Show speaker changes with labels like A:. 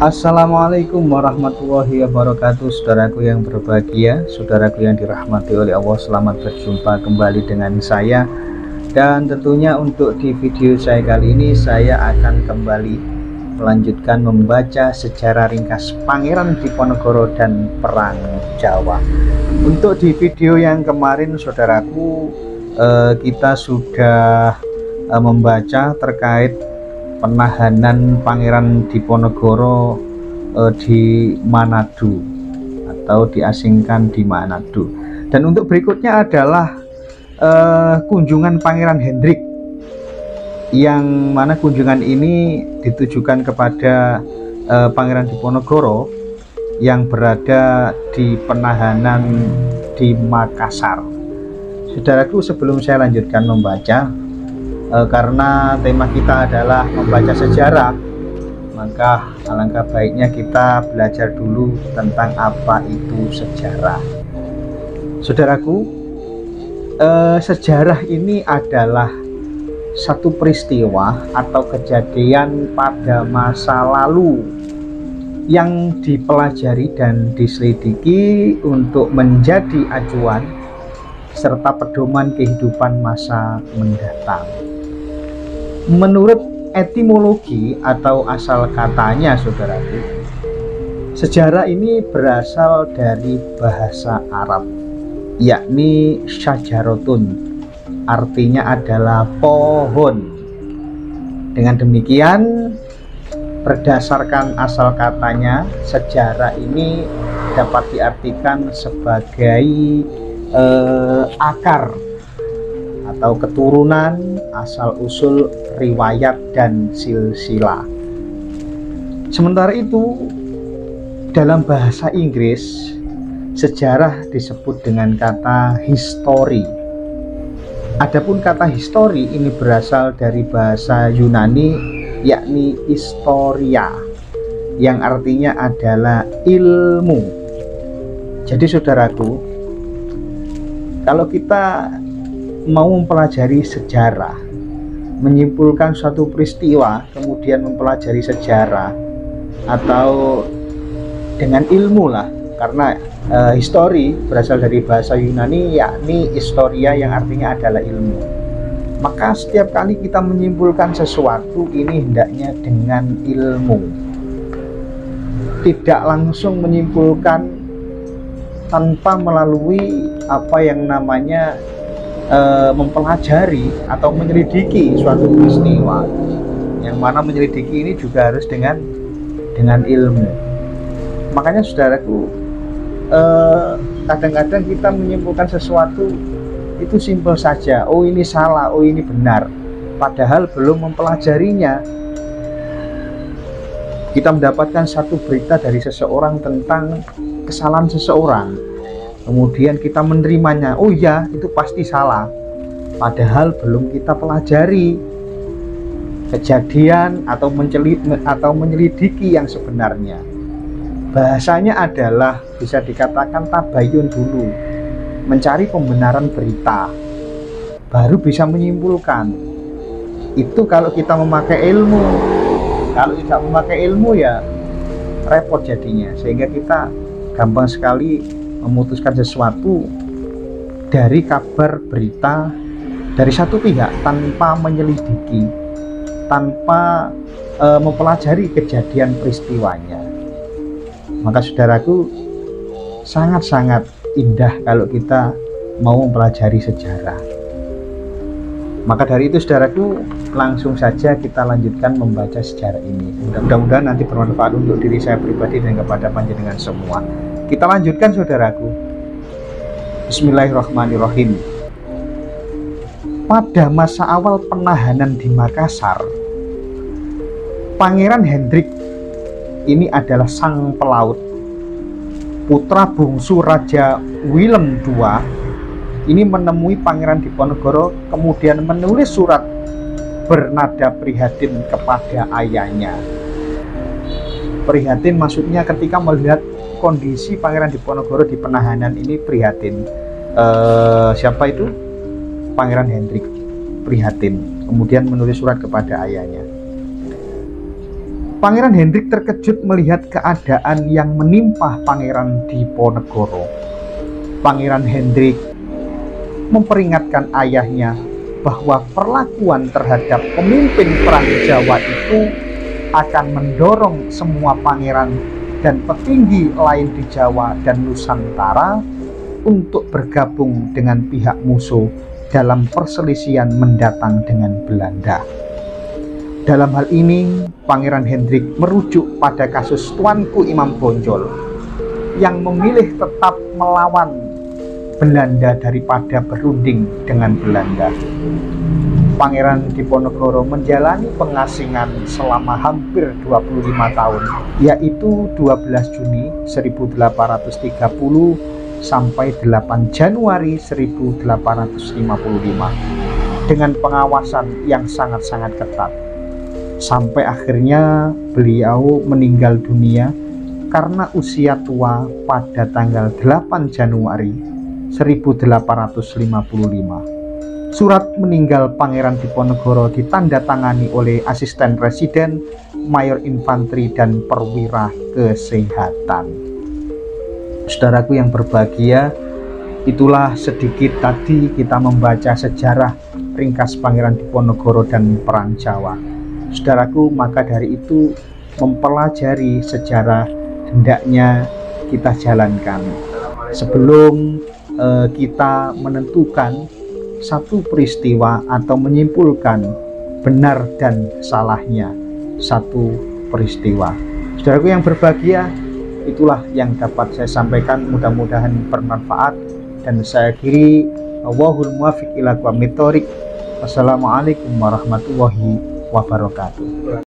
A: Assalamualaikum warahmatullahi wabarakatuh. Saudaraku yang berbahagia, saudaraku yang dirahmati oleh Allah, selamat berjumpa kembali dengan saya. Dan tentunya untuk di video saya kali ini, saya akan kembali melanjutkan membaca sejarah ringkas Pangeran Diponegoro dan Perang Jawa. Untuk di video yang kemarin, saudaraku, kita sudah membaca terkait penahanan Pangeran Diponegoro di Manado atau diasingkan di Manado. Dan untuk berikutnya adalah kunjungan Pangeran Hendrik, yang mana kunjungan ini ditujukan kepada Pangeran Diponegoro yang berada di penahanan di Makassar. Saudaraku, sebelum saya lanjutkan membaca, karena tema kita adalah membaca sejarah, maka alangkah baiknya kita belajar dulu tentang apa itu sejarah. Saudaraku, sejarah ini adalah satu peristiwa atau kejadian pada masa lalu yang dipelajari dan diselidiki untuk menjadi acuan serta pedoman kehidupan masa mendatang. Menurut etimologi atau asal katanya, saudaraku, sejarah ini berasal dari bahasa Arab, yakni syajarotun, artinya adalah pohon. Dengan demikian, berdasarkan asal katanya, sejarah ini dapat diartikan sebagai akar atau keturunan, asal-usul, riwayat, dan silsilah. Sementara itu, dalam bahasa Inggris, sejarah disebut dengan kata history. Adapun kata history ini berasal dari bahasa Yunani, yakni historia, yang artinya adalah ilmu. Jadi saudaraku, kalau kita mau mempelajari sejarah, menyimpulkan suatu peristiwa, kemudian mempelajari sejarah atau dengan ilmu lah, karena history berasal dari bahasa Yunani, yakni historia, yang artinya adalah ilmu. Maka setiap kali kita menyimpulkan sesuatu ini hendaknya dengan ilmu, tidak langsung menyimpulkan tanpa melalui apa yang namanya mempelajari atau menyelidiki suatu peristiwa, yang mana menyelidiki ini juga harus dengan ilmu. Makanya saudaraku, kadang-kadang kita menyimpulkan sesuatu itu simpel saja, oh ini salah, oh ini benar, padahal belum mempelajarinya. Kita mendapatkan satu berita dari seseorang tentang kesalahan seseorang, kemudian kita menerimanya, oh iya itu pasti salah, padahal belum kita pelajari kejadian atau menyelidiki yang sebenarnya. Bahasanya adalah bisa dikatakan tabayun dulu, mencari pembenaran berita, baru bisa menyimpulkan. Itu kalau kita memakai ilmu. Kalau tidak memakai ilmu ya repot jadinya, sehingga kita gampang sekali memutuskan sesuatu dari kabar berita dari satu pihak tanpa menyelidiki, tanpa mempelajari kejadian peristiwanya. Maka saudaraku, sangat-sangat indah kalau kita mau mempelajari sejarah. Maka dari itu saudaraku, langsung saja kita lanjutkan membaca sejarah ini. Mudah-mudahan nanti bermanfaat untuk diri saya pribadi dan kepada panjenengan semua. Kita lanjutkan saudaraku. Bismillahirrahmanirrahim. Pada masa awal penahanan di Makassar, Pangeran Hendrik ini adalah sang pelaut, putra bungsu Raja Willem II. Ini menemui Pangeran Diponegoro, kemudian menulis surat bernada prihatin kepada ayahnya. Prihatin maksudnya ketika melihat kondisi Pangeran Diponegoro di penahanan ini prihatin. Siapa itu? Pangeran Hendrik prihatin, kemudian menulis surat kepada ayahnya. Pangeran Hendrik terkejut melihat keadaan yang menimpa Pangeran Diponegoro. Pangeran Hendrik memperingatkan ayahnya bahwa perlakuan terhadap pemimpin perang Jawa itu akan mendorong semua pangeran dan petinggi lain di Jawa dan Nusantara untuk bergabung dengan pihak musuh dalam perselisihan mendatang dengan Belanda. Dalam hal ini, Pangeran Hendrik merujuk pada kasus Tuanku Imam Bonjol yang memilih tetap melawan Belanda daripada berunding dengan Belanda. Pangeran Diponegoro menjalani pengasingan selama hampir 25 tahun, yaitu 12 Juni 1830 sampai 8 Januari 1855 dengan pengawasan yang sangat-sangat ketat. Sampai akhirnya beliau meninggal dunia karena usia tua pada tanggal 8 Januari 1855. Surat meninggal Pangeran Diponegoro ditandatangani oleh Asisten Residen, Mayor Infanteri dan Perwira Kesehatan. Saudaraku yang berbahagia, itulah sedikit tadi kita membaca sejarah ringkas Pangeran Diponegoro dan Perang Jawa. Saudaraku, maka dari itu mempelajari sejarah hendaknya kita jalankan sebelum kita menentukan satu peristiwa atau menyimpulkan benar dan salahnya satu peristiwa. Saudaraku yang berbahagia, itulah yang dapat saya sampaikan, mudah-mudahan bermanfaat, dan saya akhiri wallahul muwaffiq ila aqwamit thoriq. Wassalamualaikum warahmatullahi wabarakatuh.